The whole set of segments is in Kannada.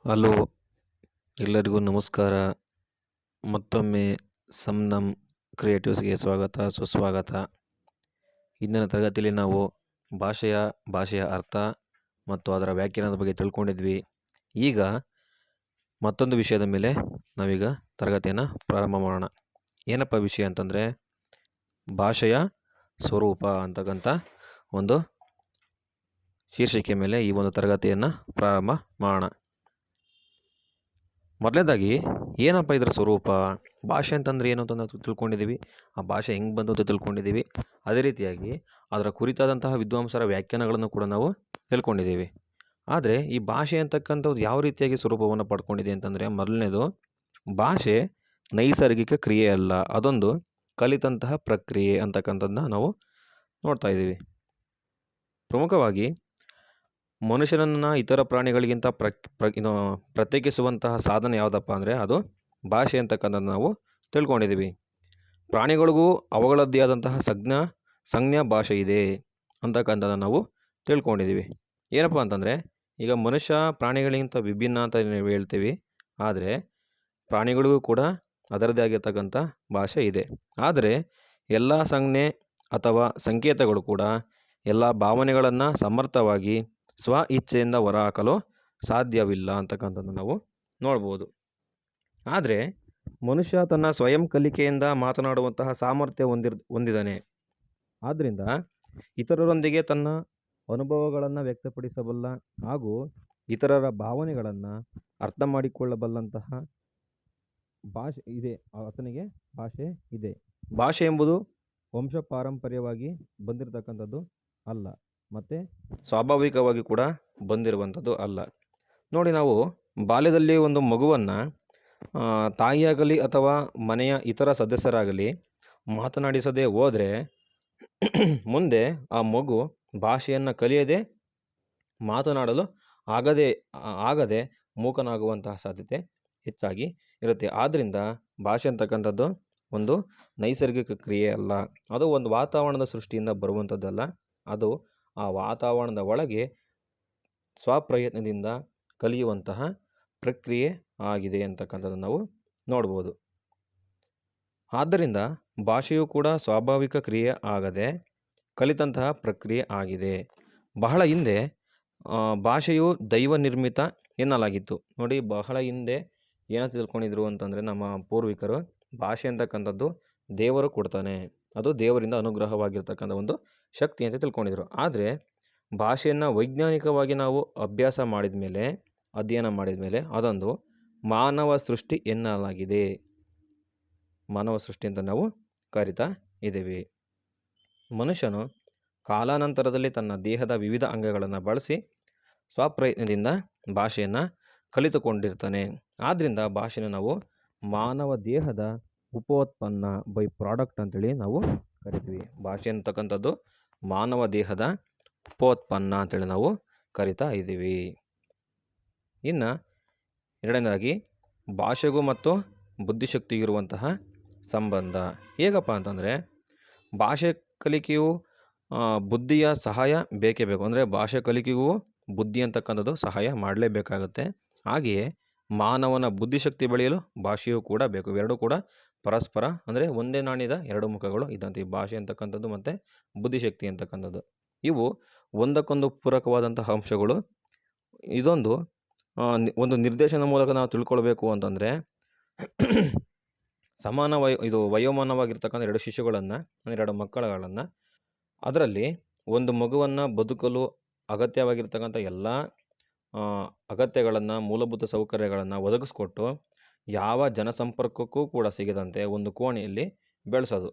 ಹಲೋ, ಎಲ್ಲರಿಗೂ ನಮಸ್ಕಾರ. ಮತ್ತೊಮ್ಮೆ ಸಂನಮ್ ಕ್ರಿಯೇಟಿವ್ಸ್‌ಗೆ ಸ್ವಾಗತ, ಸುಸ್ವಾಗತ. ಇಂದಿನ ತರಗತಿಯಲ್ಲಿ ನಾವು ಭಾಷೆಯ ಅರ್ಥ ಮತ್ತು ಅದರ ವ್ಯಾಖ್ಯಾನದ ಬಗ್ಗೆ ತಿಳ್ಕೊಂಡಿದ್ವಿ. ಈಗ ಮತ್ತೊಂದು ವಿಷಯದ ಮೇಲೆ ನಾವೀಗ ತರಗತಿಯನ್ನು ಪ್ರಾರಂಭ ಮಾಡೋಣ. ಏನಪ್ಪ ವಿಷಯ ಅಂತಂದರೆ, ಭಾಷೆಯ ಸ್ವರೂಪ ಅಂತಕ್ಕಂಥ ಒಂದು ಶೀರ್ಷಿಕೆ ಮೇಲೆ ಈ ಒಂದು ತರಗತಿಯನ್ನು ಪ್ರಾರಂಭ ಮಾಡೋಣ. ಮೊದಲನೇದಾಗಿ ಏನಪ್ಪ ಇದರ ಸ್ವರೂಪ, ಭಾಷೆ ಅಂತಂದರೆ ಏನು ಅಂತ ನಾವು ತಿಳ್ಕೊಂಡಿದ್ದೀವಿ. ಆ ಭಾಷೆ ಹೆಂಗೆ ಬಂತು ಅಂತ ತಿಳ್ಕೊಂಡಿದ್ದೀವಿ. ಅದೇ ರೀತಿಯಾಗಿ ಅದರ ಕುರಿತಾದಂತಹ ವಿದ್ವಾಂಸರ ವ್ಯಾಖ್ಯಾನಗಳನ್ನು ಕೂಡ ನಾವು ತಿಳ್ಕೊಂಡಿದ್ದೀವಿ. ಆದರೆ ಈ ಭಾಷೆ ಅಂತಕ್ಕಂಥದ್ದು ಯಾವ ರೀತಿಯಾಗಿ ಸ್ವರೂಪವನ್ನು ಪಡ್ಕೊಂಡಿದೆ ಅಂತಂದರೆ, ಮೊದಲನೇದು, ಭಾಷೆ ನೈಸರ್ಗಿಕ ಕ್ರಿಯೆ ಅಲ್ಲ, ಅದೊಂದು ಕಲಿತಂತಹ ಪ್ರಕ್ರಿಯೆ ಅಂತಕ್ಕಂಥದ್ದನ್ನ ನಾವು ನೋಡ್ತಾ ಇದ್ದೀವಿ. ಪ್ರಮುಖವಾಗಿ ಮನುಷ್ಯನನ್ನು ಇತರ ಪ್ರಾಣಿಗಳಿಗಿಂತ ಪ್ರತ್ಯೇಕಿಸುವಂತಹ ಸಾಧನ ಯಾವುದಪ್ಪ ಅಂದರೆ ಅದು ಭಾಷೆ ಅಂತಕ್ಕಂಥದ್ದು ನಾವು ತಿಳ್ಕೊಂಡಿದ್ದೀವಿ. ಪ್ರಾಣಿಗಳಿಗೂ ಅವುಗಳದ್ದೇ ಆದಂತಹ ಸಂಜ್ಞಾ ಭಾಷೆ ಇದೆ ಅಂತಕ್ಕಂಥದ್ದನ್ನು ನಾವು ತಿಳ್ಕೊಂಡಿದ್ದೀವಿ. ಏನಪ್ಪ ಅಂತಂದರೆ, ಈಗ ಮನುಷ್ಯ ಪ್ರಾಣಿಗಳಿಗಿಂತ ವಿಭಿನ್ನ ಅಂತ ನೀವು ಹೇಳ್ತೀವಿ, ಆದರೆ ಪ್ರಾಣಿಗಳಿಗೂ ಕೂಡ ಅದರದ್ದೇ ಆಗಿರ್ತಕ್ಕಂಥ ಭಾಷೆ ಇದೆ. ಆದರೆ ಎಲ್ಲ ಸಂಜ್ಞೆ ಅಥವಾ ಸಂಕೇತಗಳು ಕೂಡ ಎಲ್ಲ ಭಾವನೆಗಳನ್ನು ಸಮರ್ಥವಾಗಿ ಸ್ವ ಇಚ್ಛೆಯಿಂದ ಹೊರಹಾಕಲು ಸಾಧ್ಯವಿಲ್ಲ ಅಂತಕ್ಕಂಥದ್ದು ನಾವು ನೋಡ್ಬೋದು. ಆದರೆ ಮನುಷ್ಯ ತನ್ನ ಸ್ವಯಂ ಕಲಿಕೆಯಿಂದ ಮಾತನಾಡುವಂತಹ ಸಾಮರ್ಥ್ಯ ಹೊಂದಿದ್ದಾನೆ. ಆದ್ದರಿಂದ ಇತರರೊಂದಿಗೆ ತನ್ನ ಅನುಭವಗಳನ್ನು ವ್ಯಕ್ತಪಡಿಸಬಲ್ಲ ಹಾಗೂ ಇತರರ ಭಾವನೆಗಳನ್ನು ಅರ್ಥ ಮಾಡಿಕೊಳ್ಳಬಲ್ಲಂತಹ ಭಾಷೆ ಇದೆ, ಆತನಿಗೆ ಭಾಷೆ ಇದೆ. ಭಾಷೆ ಎಂಬುದು ವಂಶ ಪಾರಂಪರ್ಯವಾಗಿ ಬಂದಿರತಕ್ಕಂಥದ್ದು ಅಲ್ಲ, ಮತ್ತು ಸ್ವಾಭಾವಿಕವಾಗಿ ಕೂಡ ಬಂದಿರುವಂಥದ್ದು ಅಲ್ಲ. ನೋಡಿ, ನಾವು ಬಾಲ್ಯದಲ್ಲಿ ಒಂದು ಮಗುವನ್ನು ತಾಯಿಯಾಗಲಿ ಅಥವಾ ಮನೆಯ ಇತರ ಸದಸ್ಯರಾಗಲಿ ಮಾತನಾಡಿಸದೆ ಹೋದರೆ ಮುಂದೆ ಆ ಮಗು ಭಾಷೆಯನ್ನು ಕಲಿಯದೆ ಮಾತನಾಡಲು ಆಗದೆ ಮೂಕನಾಗುವಂತಹ ಸಾಧ್ಯತೆ ಹೆಚ್ಚಾಗಿ ಇರುತ್ತೆ. ಆದ್ದರಿಂದ ಭಾಷೆ ಅಂತಕ್ಕಂಥದ್ದು ಒಂದು ನೈಸರ್ಗಿಕ ಕ್ರಿಯೆ ಅಲ್ಲ, ಅದು ಒಂದು ವಾತಾವರಣದ ಸೃಷ್ಟಿಯಿಂದ ಬರುವಂಥದ್ದಲ್ಲ, ಅದು ಆ ವಾತಾವರಣದ ಒಳಗೆ ಸ್ವಪ್ರಯತ್ನದಿಂದ ಕಲಿಯುವಂತಹ ಪ್ರಕ್ರಿಯೆ ಆಗಿದೆ ಅಂತಕ್ಕಂಥದ್ದನ್ನು ನಾವು ನೋಡ್ಬೋದು. ಆದ್ದರಿಂದ ಭಾಷೆಯು ಕೂಡ ಸ್ವಾಭಾವಿಕ ಕ್ರಿಯೆ ಆಗದೆ ಕಲಿತಂತಹ ಪ್ರಕ್ರಿಯೆ ಆಗಿದೆ. ಬಹಳ ಹಿಂದೆ ಭಾಷೆಯು ದೈವ ನಿರ್ಮಿತ ಎನ್ನಲಾಗಿತ್ತು. ನೋಡಿ, ಬಹಳ ಹಿಂದೆ ಏನಂತ ತಿಳ್ಕೊಂಡಿದ್ರು ಅಂತಂದರೆ, ನಮ್ಮ ಪೂರ್ವಿಕರು ಭಾಷೆ ಅಂತಕ್ಕಂಥದ್ದು ದೇವರು ಕೊಡ್ತಾನೆ, ಅದು ದೇವರಿಂದ ಅನುಗ್ರಹವಾಗಿರ್ತಕ್ಕಂಥ ಒಂದು ಶಕ್ತಿ ಅಂತ ತಿಳ್ಕೊಂಡಿದ್ರು. ಆದರೆ ಭಾಷೆಯನ್ನು ವೈಜ್ಞಾನಿಕವಾಗಿ ನಾವು ಅಧ್ಯಯನ ಮಾಡಿದ ಮೇಲೆ ಅದೊಂದು ಮಾನವ ಸೃಷ್ಟಿ ಎನ್ನಲಾಗಿದೆ. ಮಾನವ ಸೃಷ್ಟಿ ಅಂತ ನಾವು ಕರಿತಾ ಇದ್ದೀವಿ. ಮನುಷ್ಯನು ಕಾಲಾನಂತರದಲ್ಲಿ ತನ್ನ ದೇಹದ ವಿವಿಧ ಅಂಗಗಳನ್ನು ಬಳಸಿ ಸ್ವಪ್ರಯತ್ನದಿಂದ ಭಾಷೆಯನ್ನು ಕಲಿತುಕೊಂಡಿರ್ತಾನೆ. ಆದ್ದರಿಂದ ಭಾಷೆಯನ್ನು ನಾವು ಮಾನವ ದೇಹದ ಉಪೋತ್ಪನ್ನ, ಬೈ ಪ್ರಾಡಕ್ಟ್ ಅಂತೇಳಿ ನಾವು ಕರಿತೀವಿ. ಭಾಷೆ ಅಂತಕ್ಕಂಥದ್ದು ಮಾನವ ದೇಹದ ಉಪೋತ್ಪನ್ನ ಅಂತೇಳಿ ನಾವು ಕರಿತಾ ಇದ್ದೀವಿ. ಇನ್ನು ಎರಡನೇದಾಗಿ, ಭಾಷೆಗೂ ಮತ್ತು ಬುದ್ಧಿಶಕ್ತಿಗೂ ಇರುವಂತಹ ಸಂಬಂಧ ಹೇಗಪ್ಪ ಅಂತಂದರೆ, ಭಾಷೆ ಕಲಿಕೆಯು ಬುದ್ಧಿಯ ಸಹಾಯ ಬೇಕೇ ಬೇಕು. ಅಂದರೆ ಭಾಷೆ ಕಲಿಕೆಗೂ ಬುದ್ಧಿ ಅಂತಕ್ಕಂಥದ್ದು ಸಹಾಯ ಮಾಡಲೇಬೇಕಾಗುತ್ತೆ. ಹಾಗೆಯೇ ಮಾನವನ ಬುದ್ಧಿಶಕ್ತಿ ಬೆಳೆಯಲು ಭಾಷೆಯೂ ಕೂಡ ಬೇಕು. ಇವೆರಡೂ ಕೂಡ ಪರಸ್ಪರ, ಅಂದರೆ ಒಂದೇ ನಾಣ್ಯದ ಎರಡು ಮುಖಗಳು ಇದ್ದಂತೆ ಈ ಭಾಷೆ ಅಂತಕ್ಕಂಥದ್ದು ಮತ್ತು ಬುದ್ಧಿಶಕ್ತಿ ಅಂತಕ್ಕಂಥದ್ದು. ಇವು ಒಂದಕ್ಕೊಂದು ಪೂರಕವಾದಂತಹ ಅಂಶಗಳು. ಇದೊಂದು ಒಂದು ನಿರ್ದೇಶನ ಮೂಲಕ ನಾವು ತಿಳ್ಕೊಳ್ಬೇಕು ಅಂತಂದರೆ, ಸಮಾನ ವಯೋಮಾನವಾಗಿರ್ತಕ್ಕಂಥ ಎರಡು ಶಿಶುಗಳನ್ನು, ಎರಡು ಮಕ್ಕಳುಗಳನ್ನು, ಅದರಲ್ಲಿ ಒಂದು ಮಗುವನ್ನು ಬದುಕಲು ಅಗತ್ಯವಾಗಿರ್ತಕ್ಕಂಥ ಎಲ್ಲ ಅಗತ್ಯಗಳನ್ನು, ಮೂಲಭೂತ ಸೌಕರ್ಯಗಳನ್ನು ಒದಗಿಸ್ಕೊಟ್ಟು ಯಾವ ಜನಸಂಪರ್ಕಕ್ಕೂ ಕೂಡ ಸಿಗದಂತೆ ಒಂದು ಕೋಣೆಯಲ್ಲಿ ಬೆಳೆಸೋದು.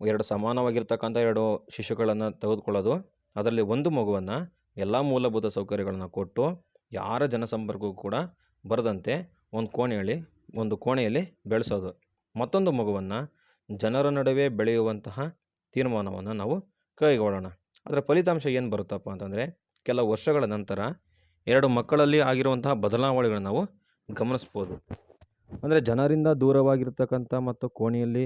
ಎರಡು ಸಮಾನವಾಗಿರ್ತಕ್ಕಂಥ ಎರಡು ಶಿಶುಗಳನ್ನು ತೆಗೆದುಕೊಳ್ಳೋದು, ಅದರಲ್ಲಿ ಒಂದು ಮಗುವನ್ನು ಎಲ್ಲ ಮೂಲಭೂತ ಸೌಕರ್ಯಗಳನ್ನು ಕೊಟ್ಟು ಯಾರ ಜನಸಂಪರ್ಕಕ್ಕೂ ಕೂಡ ಬರದಂತೆ ಒಂದು ಕೋಣೆಯಲ್ಲಿ ಬೆಳೆಸೋದು. ಮತ್ತೊಂದು ಮಗುವನ್ನು ಜನರ ನಡುವೆ ಬೆಳೆಯುವಂತಹ ತೀರ್ಮಾನವನ್ನು ನಾವು ಕೈಗೊಳ್ಳೋಣ. ಅದರ ಫಲಿತಾಂಶ ಏನು ಬರುತ್ತಪ್ಪ ಅಂತಂದರೆ, ಕೆಲವು ವರ್ಷಗಳ ನಂತರ ಎರಡು ಮಕ್ಕಳಲ್ಲಿ ಆಗಿರುವಂತಹ ಬದಲಾವಣೆಗಳನ್ನು ನಾವು ಗಮನಿಸ್ಬೋದು. ಅಂದರೆ ಜನರಿಂದ ದೂರವಾಗಿರ್ತಕ್ಕಂಥ ಮತ್ತು ಕೋಣೆಯಲ್ಲಿ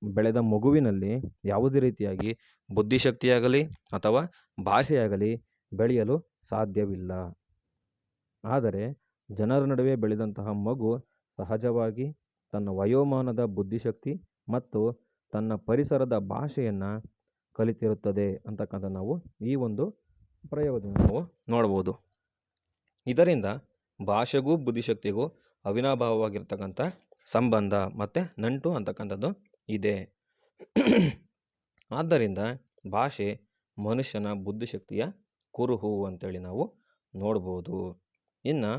ಬೆಳೆದ ಮಗುವಿನಲ್ಲಿ ಯಾವುದೇ ರೀತಿಯಾಗಿ ಬುದ್ಧಿಶಕ್ತಿಯಾಗಲಿ ಅಥವಾ ಭಾಷೆಯಾಗಲಿ ಬೆಳೆಯಲು ಸಾಧ್ಯವಿಲ್ಲ. ಆದರೆ ಜನರ ನಡುವೆ ಬೆಳೆದಂತಹ ಮಗು ಸಹಜವಾಗಿ ತನ್ನ ವಯೋಮಾನದ ಬುದ್ಧಿಶಕ್ತಿ ಮತ್ತು ತನ್ನ ಪರಿಸರದ ಭಾಷೆಯನ್ನು ಕಲಿತಿರುತ್ತದೆ ಅಂತಕ್ಕಂಥ ನಾವು ಈ ಒಂದು ಪ್ರಯೋಗದಿಂದ ನಾವು ನೋಡ್ಬೋದು. ಇದರಿಂದ ಭಾಷೆಗೂ ಬುದ್ಧಿಶಕ್ತಿಗೂ ಅವಿನಾಭಾವವಾಗಿರ್ತಕ್ಕಂಥ ಸಂಬಂಧ ಮತ್ತು ನಂಟು ಅಂತಕ್ಕಂಥದ್ದು ಇದೆ. ಆದ್ದರಿಂದ ಭಾಷೆ ಮನುಷ್ಯನ ಬುದ್ಧಿಶಕ್ತಿಯ ಕುರುಹು ಅಂತೇಳಿ ನಾವು ನೋಡ್ಬೋದು. ಇನ್ನು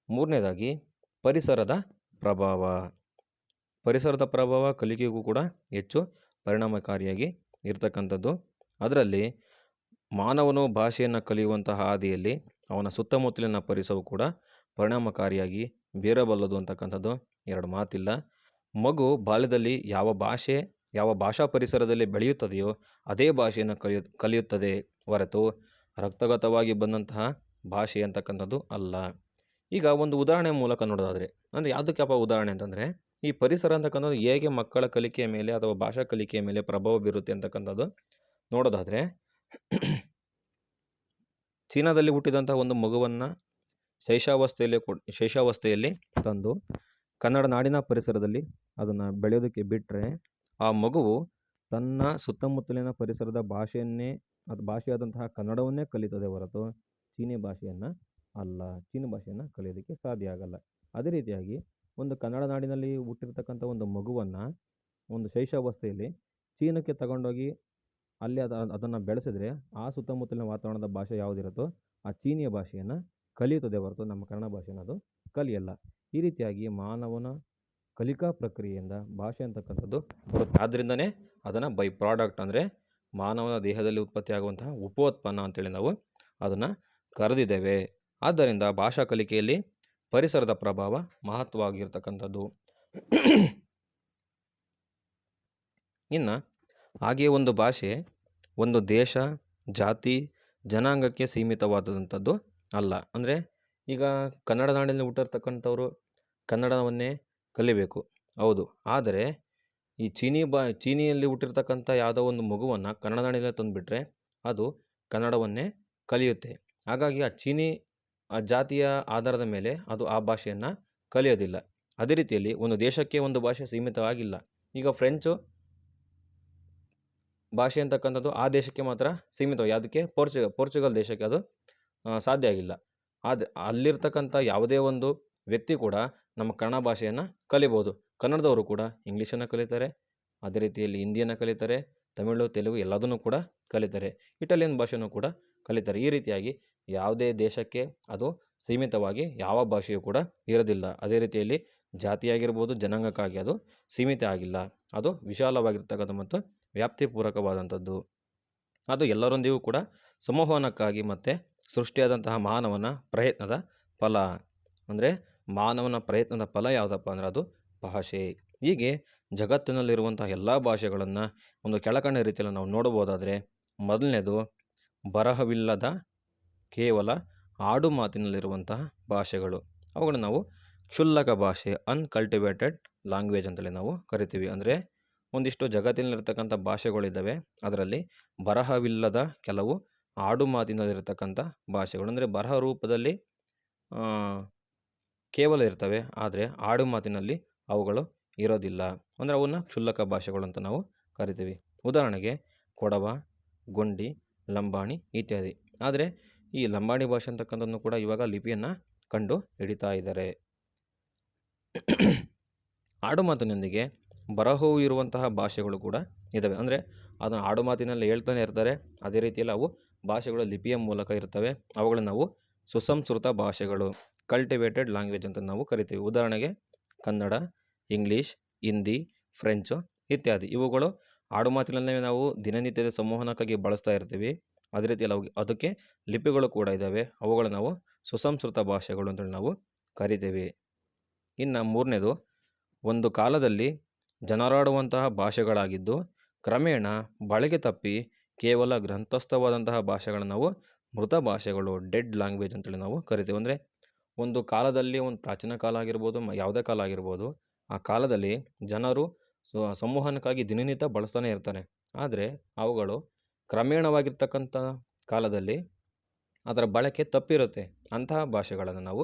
ಮೂರನೇದಾಗಿ ಪರಿಸರದ ಪ್ರಭಾವ. ಪರಿಸರದ ಪ್ರಭಾವ ಕಲಿಕೆಗೂ ಕೂಡ ಹೆಚ್ಚು ಪರಿಣಾಮಕಾರಿಯಾಗಿ ಇರ್ತಕ್ಕಂಥದ್ದು. ಅದರಲ್ಲಿ ಮಾನವನು ಭಾಷೆಯನ್ನು ಕಲಿಯುವಂತಹ ಹಾದಿಯಲ್ಲಿ ಅವನ ಸುತ್ತಮುತ್ತಲಿನ ಪರಿಸರವು ಕೂಡ ಪರಿಣಾಮಕಾರಿಯಾಗಿ ಬೀರಬಲ್ಲದು ಅಂತಕ್ಕಂಥದ್ದು ಎರಡು ಮಾತಿಲ್ಲ. ಮಗು ಬಾಲ್ಯದಲ್ಲಿ ಯಾವ ಭಾಷಾ ಪರಿಸರದಲ್ಲಿ ಬೆಳೆಯುತ್ತದೆಯೋ ಅದೇ ಭಾಷೆಯನ್ನು ಕಲಿಯುತ್ತದೆ ಹೊರತು ರಕ್ತಗತವಾಗಿ ಬಂದಂತಹ ಭಾಷೆ ಅಂತಕ್ಕಂಥದ್ದು ಅಲ್ಲ. ಈಗ ಒಂದು ಉದಾಹರಣೆ ಮೂಲಕ ನೋಡೋದಾದರೆ, ಅಂದರೆ ಯಾವುದಕ್ಕಪ್ಪ ಉದಾಹರಣೆ ಅಂತಂದರೆ, ಈ ಪರಿಸರ ಅಂತಕ್ಕಂಥದ್ದು ಹೇಗೆ ಮಕ್ಕಳ ಕಲಿಕೆಯ ಮೇಲೆ ಅಥವಾ ಭಾಷಾ ಕಲಿಕೆಯ ಮೇಲೆ ಪ್ರಭಾವ ಬೀರುತ್ತೆ ಅಂತಕ್ಕಂಥದ್ದು ನೋಡೋದಾದರೆ, ಚೀನಾದಲ್ಲಿ ಹುಟ್ಟಿದಂಥ ಒಂದು ಮಗುವನ್ನು ಶೈಶಾವಸ್ಥೆಯಲ್ಲಿ ತಂದು ಕನ್ನಡ ನಾಡಿನ ಪರಿಸರದಲ್ಲಿ ಅದನ್ನು ಬೆಳೆಯೋದಕ್ಕೆ ಬಿಟ್ಟರೆ ಆ ಮಗುವು ತನ್ನ ಸುತ್ತಮುತ್ತಲಿನ ಪರಿಸರದ ಭಾಷೆಯಾದಂತಹ ಕನ್ನಡವನ್ನೇ ಕಲಿತದೆ ಹೊರತು ಚೀನಿ ಭಾಷೆಯನ್ನು ಅಲ್ಲ. ಚೀನಿ ಭಾಷೆಯನ್ನು ಕಲಿಯೋದಕ್ಕೆ ಸಾಧ್ಯ ಆಗಲ್ಲ. ಅದೇ ರೀತಿಯಾಗಿ ಒಂದು ಕನ್ನಡ ನಾಡಿನಲ್ಲಿ ಹುಟ್ಟಿರ್ತಕ್ಕಂಥ ಒಂದು ಮಗುವನ್ನು ಒಂದು ಶೈಶಾವಸ್ಥೆಯಲ್ಲಿ ಚೀನಕ್ಕೆ ತಗೊಂಡೋಗಿ ಅಲ್ಲಿ ಅದನ್ನು ಬೆಳೆಸಿದ್ರೆ ಆ ಸುತ್ತಮುತ್ತಲಿನ ವಾತಾವರಣದ ಭಾಷೆ ಯಾವುದಿರುತ್ತೋ ಆ ಚೀನಿಯ ಭಾಷೆಯನ್ನು ಕಲಿಯುತ್ತದೆ ಹೊರತು ನಮ್ಮ ಕನ್ನಡ ಭಾಷೆಯನ್ನು ಅದು ಕಲಿಯಲ್ಲ. ಈ ರೀತಿಯಾಗಿ ಮಾನವನ ಕಲಿಕಾ ಪ್ರಕ್ರಿಯೆಯಿಂದ ಭಾಷೆ ಅಂತಕ್ಕಂಥದ್ದು ಬರುತ್ತೆ. ಆದ್ದರಿಂದನೇ ಅದನ್ನು ಬೈ ಪ್ರಾಡಕ್ಟ್ ಅಂದರೆ ಮಾನವನ ದೇಹದಲ್ಲಿ ಉತ್ಪತ್ತಿಯಾಗುವಂತಹ ಉಪೋತ್ಪನ್ನ ಅಂತೇಳಿ ನಾವು ಅದನ್ನು ಕರೆದಿದ್ದೇವೆ. ಆದ್ದರಿಂದ ಭಾಷಾ ಕಲಿಕೆಯಲ್ಲಿ ಪರಿಸರದ ಪ್ರಭಾವ ಮಹತ್ವವಾಗಿರ್ತಕ್ಕಂಥದ್ದು. ಇನ್ನು ಹಾಗೆಯೇ ಒಂದು ಭಾಷೆ ಒಂದು ದೇಶ, ಜಾತಿ, ಜನಾಂಗಕ್ಕೆ ಸೀಮಿತವಾದಂಥದ್ದು ಅಲ್ಲ. ಅಂದರೆ ಈಗ ಕನ್ನಡ ನಾಡಿನಲ್ಲಿ ಹುಟ್ಟಿರ್ತಕ್ಕಂಥವ್ರು ಕನ್ನಡವನ್ನೇ ಕಲಿಬೇಕು, ಹೌದು. ಆದರೆ ಈ ಚೀನಿಯಲ್ಲಿ ಹುಟ್ಟಿರ್ತಕ್ಕಂಥ ಯಾವುದೋ ಒಂದು ಮಗುವನ್ನು ಕನ್ನಡ ನಾಡಿನಲ್ಲಿ ತಂದುಬಿಟ್ರೆ ಅದು ಕನ್ನಡವನ್ನೇ ಕಲಿಯುತ್ತೆ. ಹಾಗಾಗಿ ಆ ಚೀನಿ ಜಾತಿಯ ಆಧಾರದ ಮೇಲೆ ಅದು ಆ ಭಾಷೆಯನ್ನು ಕಲಿಯೋದಿಲ್ಲ. ಅದೇ ರೀತಿಯಲ್ಲಿ ಒಂದು ದೇಶಕ್ಕೆ ಒಂದು ಭಾಷೆ ಸೀಮಿತವಾಗಿಲ್ಲ. ಈಗ ಫ್ರೆಂಚು ಭಾಷೆ ಅಂತಕ್ಕಂಥದ್ದು ಆ ದೇಶಕ್ಕೆ ಮಾತ್ರ ಸೀಮಿತವಾಗಿ, ಅದಕ್ಕೆ ಪೋರ್ಚುಗಲ್ ದೇಶಕ್ಕೆ ಅದು ಸಾಧ್ಯ ಆಗಿಲ್ಲ. ಅಲ್ಲಿರ್ತಕ್ಕಂಥ ಯಾವುದೇ ಒಂದು ವ್ಯಕ್ತಿ ಕೂಡ ನಮ್ಮ ಕನ್ನಡ ಭಾಷೆಯನ್ನು ಕಲಿಬೋದು. ಕನ್ನಡದವರು ಕೂಡ ಇಂಗ್ಲೀಷನ್ನು ಕಲಿತಾರೆ, ಅದೇ ರೀತಿಯಲ್ಲಿ ಹಿಂದಿಯನ್ನು ಕಲಿತಾರೆ, ತಮಿಳು, ತೆಲುಗು ಎಲ್ಲದನ್ನು ಕೂಡ ಕಲಿತಾರೆ, ಇಟಾಲಿಯನ್ ಭಾಷೆಯನ್ನು ಕೂಡ ಕಲಿತಾರೆ. ಈ ರೀತಿಯಾಗಿ ಯಾವುದೇ ದೇಶಕ್ಕೆ ಅದು ಸೀಮಿತವಾಗಿ ಯಾವ ಭಾಷೆಯೂ ಕೂಡ ಇರೋದಿಲ್ಲ. ಅದೇ ರೀತಿಯಲ್ಲಿ ಜಾತಿಯಾಗಿರ್ಬೋದು, ಜನಾಂಗಕ್ಕಾಗಿ ಅದು ಸೀಮಿತ ಆಗಿಲ್ಲ. ಅದು ವಿಶಾಲವಾಗಿರ್ತಕ್ಕಂಥ ಮತ್ತು ವ್ಯಾಪ್ತಿಪೂರ್ವಕವಾದಂಥದ್ದು. ಅದು ಎಲ್ಲರೊಂದಿಗೂ ಕೂಡ ಸಂವಹನಕ್ಕಾಗಿ ಮತ್ತು ಸೃಷ್ಟಿಯಾದಂತಹ ಮಾನವನ ಪ್ರಯತ್ನದ ಫಲ. ಅಂದರೆ ಮಾನವನ ಪ್ರಯತ್ನದ ಫಲ ಯಾವುದಪ್ಪ ಅಂದರೆ ಅದು ಭಾಷೆ. ಹೀಗೆ ಜಗತ್ತಿನಲ್ಲಿರುವಂತಹ ಎಲ್ಲ ಭಾಷೆಗಳನ್ನು ಒಂದು ಕೆಳಕಂಡ ರೀತಿಯಲ್ಲಿ ನಾವು ನೋಡ್ಬೋದಾದರೆ, ಮೊದಲನೇದು ಬರಹವಿಲ್ಲದ ಕೇವಲ ಆಡು ಮಾತಿನಲ್ಲಿರುವಂತಹ ಭಾಷೆಗಳು. ಅವುಗಳನ್ನು ನಾವು ಕ್ಷುಲ್ಲಕ ಭಾಷೆ, ಅನ್ಕಲ್ಟಿವೇಟೆಡ್ ಲ್ಯಾಂಗ್ವೇಜ್ ಅಂತೇಳಿ ನಾವು ಕರಿತೀವಿ. ಅಂದರೆ ಒಂದಿಷ್ಟು ಜಗತ್ತಿನಲ್ಲಿರ್ತಕ್ಕಂಥ ಭಾಷೆಗಳಿದ್ದಾವೆ, ಅದರಲ್ಲಿ ಬರಹವಿಲ್ಲದ ಕೆಲವು ಆಡು ಮಾತಿನಲ್ಲಿರ್ತಕ್ಕಂಥ ಭಾಷೆಗಳು. ಅಂದರೆ ಬರಹ ರೂಪದಲ್ಲಿ ಕೇವಲ ಇರ್ತವೆ, ಆದರೆ ಆಡು ಮಾತಿನಲ್ಲಿ ಅವುಗಳು ಇರೋದಿಲ್ಲ. ಅಂದರೆ ಅವನ್ನ ಕ್ಷುಲ್ಲಕ ಭಾಷೆಗಳು ಅಂತ ನಾವು ಕರಿತೀವಿ. ಉದಾಹರಣೆಗೆ ಕೊಡವ, ಗೊಂಡಿ, ಲಂಬಾಣಿ ಇತ್ಯಾದಿ. ಆದರೆ ಈ ಲಂಬಾಣಿ ಭಾಷೆ ಅಂತಕ್ಕಂಥದ್ದನ್ನು ಕೂಡ ಇವಾಗ ಲಿಪಿಯನ್ನು ಕಂಡು ಹಿಡಿತಾ ಇದ್ದಾರೆ. ಆಡು ಮಾತಿನೊಂದಿಗೆ ಬರಹವು ಇರುವಂತಹ ಭಾಷೆಗಳು ಕೂಡ ಇದ್ದಾವೆ. ಅಂದರೆ ಅದನ್ನು ಆಡು ಮಾತಿನಲ್ಲಿ ಹೇಳ್ತಾನೆ ಇರ್ತಾರೆ, ಅದೇ ರೀತಿಯಲ್ಲಿ ಅವು ಭಾಷೆಗಳು ಲಿಪಿಯ ಮೂಲಕ ಇರ್ತವೆ. ಅವುಗಳನ್ನು ನಾವು ಸುಸಂಸ್ಕೃತ ಭಾಷೆಗಳು, ಕಲ್ಟಿವೇಟೆಡ್ ಲ್ಯಾಂಗ್ವೇಜ್ ಅಂತ ನಾವು ಕರಿತೀವಿ. ಉದಾಹರಣೆಗೆ ಕನ್ನಡ, ಇಂಗ್ಲೀಷ್, ಹಿಂದಿ, ಫ್ರೆಂಚು ಇತ್ಯಾದಿ. ಇವುಗಳು ಆಡು ಮಾತಿನಲ್ಲೇ ನಾವು ದಿನನಿತ್ಯದ ಸಂವಹನಕ್ಕಾಗಿ ಬಳಸ್ತಾ ಇರ್ತೀವಿ. ಅದೇ ರೀತಿಯಲ್ಲಿ ಅದಕ್ಕೆ ಲಿಪಿಗಳು ಕೂಡ ಇದ್ದಾವೆ. ಅವುಗಳು ನಾವು ಸುಸಂಸ್ಕೃತ ಭಾಷೆಗಳು ಅಂತೇಳಿ ನಾವು ಕರಿತೀವಿ. ಇನ್ನು ಮೂರನೇದು, ಒಂದು ಕಾಲದಲ್ಲಿ ಜನರಾಡುವಂತಹ ಭಾಷೆಗಳಾಗಿದ್ದು ಕ್ರಮೇಣ ಬಳಕೆ ತಪ್ಪಿ ಕೇವಲ ಗ್ರಂಥಸ್ಥವಾದಂತಹ ಭಾಷೆಗಳನ್ನು ನಾವು ಮೃತ ಭಾಷೆಗಳು, ಡೆಡ್ ಲ್ಯಾಂಗ್ವೇಜ್ ಅಂತೇಳಿ ನಾವು ಕರಿತೀವಿ. ಅಂದರೆ ಒಂದು ಕಾಲದಲ್ಲಿ, ಒಂದು ಪ್ರಾಚೀನ ಕಾಲ ಆಗಿರ್ಬೋದು, ಯಾವುದೇ ಕಾಲ ಆಗಿರ್ಬೋದು, ಆ ಕಾಲದಲ್ಲಿ ಜನರು ಸಂವಹನಕ್ಕಾಗಿ ದಿನನಿತ್ಯ ಬಳಸ್ತಾನೆ ಇರ್ತಾರೆ. ಆದರೆ ಅವುಗಳು ಕ್ರಮೇಣವಾಗಿರ್ತಕ್ಕಂಥ ಕಾಲದಲ್ಲಿ ಅದರ ಬಳಕೆ ತಪ್ಪಿರುತ್ತೆ. ಅಂತಹ ಭಾಷೆಗಳನ್ನು ನಾವು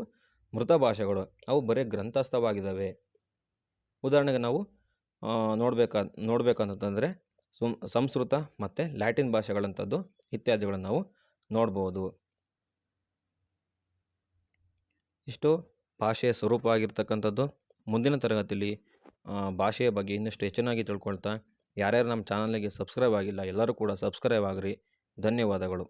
ಮೃತ ಭಾಷೆಗಳು. ಅವು ಬರೀ ಗ್ರಂಥಸ್ಥವಾಗಿದ್ದಾವೆ. ಉದಾಹರಣೆಗೆ ನಾವು ನೋಡಬೇಕಂತಂದರೆ ಸಂಸ್ಕೃತ ಮತ್ತು ಲ್ಯಾಟಿನ್ ಭಾಷೆಗಳಂಥದ್ದು ಇತ್ಯಾದಿಗಳನ್ನು ನಾವು ನೋಡ್ಬೋದು. ಇಷ್ಟು ಭಾಷೆಯ ಸ್ವರೂಪ ಆಗಿರ್ತಕ್ಕಂಥದ್ದು. ಮುಂದಿನ ತರಗತಿಯಲ್ಲಿ ಭಾಷೆಯ ಬಗ್ಗೆ ಇನ್ನಷ್ಟು ಹೆಚ್ಚಿನಾಗಿ ತಿಳ್ಕೊಳ್ತಾ, ಯಾರ್ಯಾರು ನಮ್ಮ ಚಾನಲ್ಗೆ ಸಬ್ಸ್ಕ್ರೈಬ್ ಆಗಿಲ್ಲ ಎಲ್ಲರೂ ಕೂಡ ಸಬ್ಸ್ಕ್ರೈಬ್ ಆಗಿರಿ. ಧನ್ಯವಾದಗಳು.